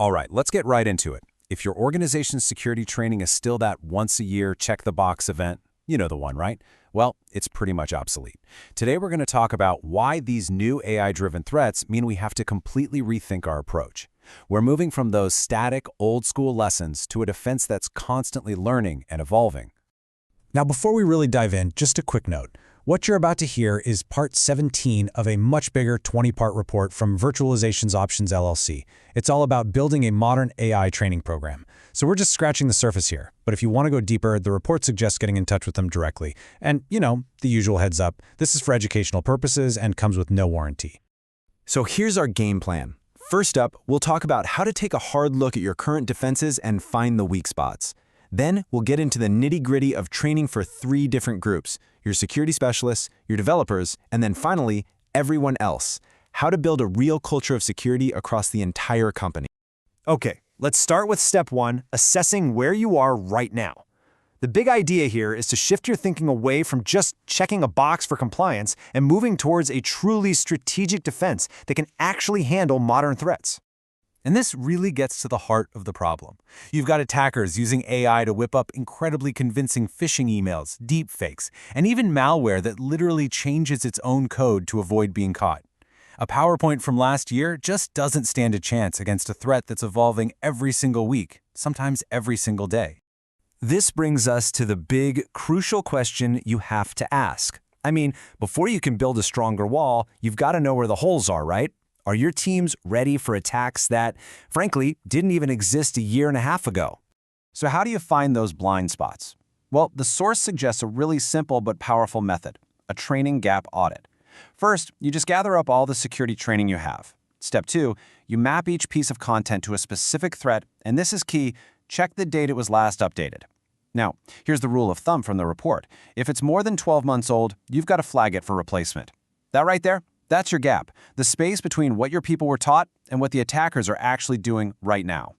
All right, let's get right into it. If your organization's security training is still that once-a-year check-the-box event, you know the one, right? Well, it's pretty much obsolete. Today we're going to talk about why these new AI-driven threats mean we have to completely rethink our approach. We're moving from those static, old-school lessons to a defense that's constantly learning and evolving. Now, before we really dive in, just a quick note. What you're about to hear is part 17 of a much bigger 20-part report from Virtualization Options LLC. It's all about building a modern AI training program. So we're just scratching the surface here. But if you want to go deeper, the report suggests getting in touch with them directly. And, the usual heads up, this is for educational purposes and comes with no warranty. So here's our game plan. First up, we'll talk about how to take a hard look at your current defenses and find the weak spots. Then we'll get into the nitty-gritty of training for 3 different groups: your security specialists, your developers, and then finally, everyone else. How to build a real culture of security across the entire company. Okay, let's start with step 1, assessing where you are right now. The big idea here is to shift your thinking away from just checking a box for compliance and moving towards a truly strategic defense that can actually handle modern threats. And this really gets to the heart of the problem. You've got attackers using AI to whip up incredibly convincing phishing emails, deepfakes, and even malware that literally changes its own code to avoid being caught. A PowerPoint from last year just doesn't stand a chance against a threat that's evolving every single week, sometimes every single day. This brings us to the big, crucial question you have to ask. I mean, before you can build a stronger wall, you've got to know where the holes are, right? Are your teams ready for attacks that, frankly, didn't even exist a year and a half ago? So how do you find those blind spots? Well, the source suggests a really simple but powerful method: a training gap audit. First, you just gather up all the security training you have. Step 2, you map each piece of content to a specific threat, and this is key: check the date it was last updated. Now, here's the rule of thumb from the report. If it's more than 12 months old, you've got to flag it for replacement. That right there? That's your gap, the space between what your people were taught and what the attackers are actually doing right now.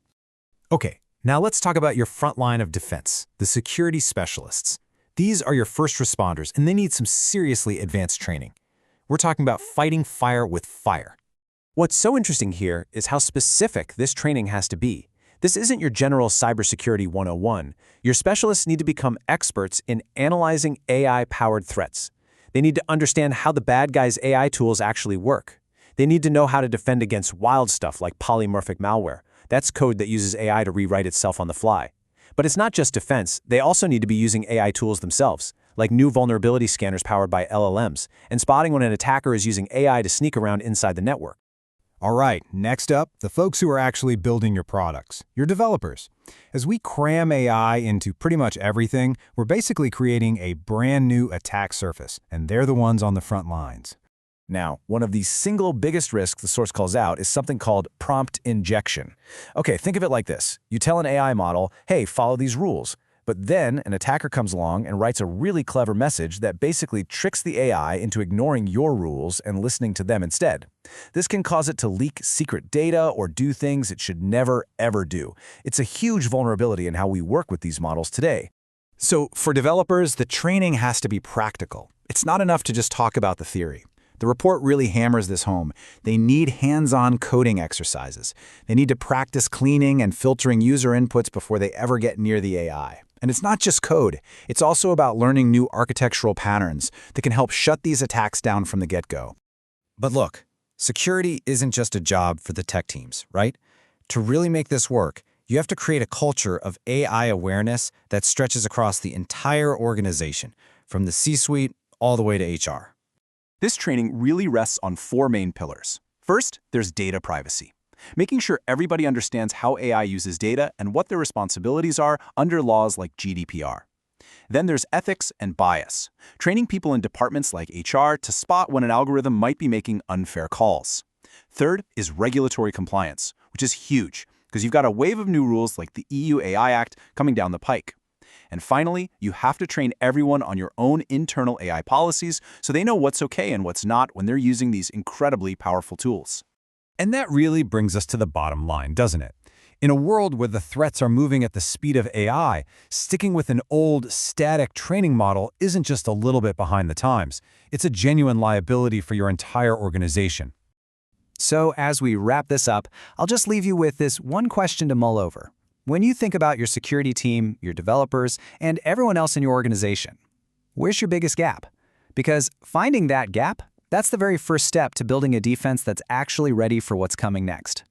Okay, now let's talk about your front line of defense, the security specialists. These are your first responders, and they need some seriously advanced training. We're talking about fighting fire with fire. What's so interesting here is how specific this training has to be. This isn't your general cybersecurity 101. Your specialists need to become experts in analyzing AI-powered threats. They need to understand how the bad guys' AI tools actually work. They need to know how to defend against wild stuff like polymorphic malware. That's code that uses AI to rewrite itself on the fly. But it's not just defense. They also need to be using AI tools themselves, like new vulnerability scanners powered by LLMs, and spotting when an attacker is using AI to sneak around inside the network. All right, next up, the folks who are actually building your products, your developers. As we cram AI into pretty much everything, we're basically creating a brand new attack surface, and they're the ones on the front lines. Now, one of the single biggest risks the source calls out is something called prompt injection. Okay, think of it like this. You tell an AI model, hey, follow these rules. But then an attacker comes along and writes a really clever message that basically tricks the AI into ignoring your rules and listening to them instead. This can cause it to leak secret data or do things it should never, ever do. It's a huge vulnerability in how we work with these models today. So for developers, the training has to be practical. It's not enough to just talk about the theory. The report really hammers this home. They need hands-on coding exercises. They need to practice cleaning and filtering user inputs before they ever get near the AI. And it's not just code. It's also about learning new architectural patterns that can help shut these attacks down from the get-go. But look, security isn't just a job for the tech teams, right? To really make this work, you have to create a culture of AI awareness that stretches across the entire organization, from the C-suite all the way to HR. This training really rests on 4 main pillars. First, there's data privacy, making sure everybody understands how AI uses data and what their responsibilities are under laws like GDPR. Then there's ethics and bias, training people in departments like HR to spot when an algorithm might be making unfair calls. Third is regulatory compliance, which is huge because you've got a wave of new rules like the EU AI Act coming down the pike. And finally, you have to train everyone on your own internal AI policies so they know what's okay and what's not when they're using these incredibly powerful tools. And that really brings us to the bottom line, doesn't it? In a world where the threats are moving at the speed of AI, sticking with an old, static training model isn't just a little bit behind the times. It's a genuine liability for your entire organization. So as we wrap this up, I'll just leave you with this one question to mull over. When you think about your security team, your developers, and everyone else in your organization, where's your biggest gap? Because finding that gap, that's the very first step to building a defense that's actually ready for what's coming next.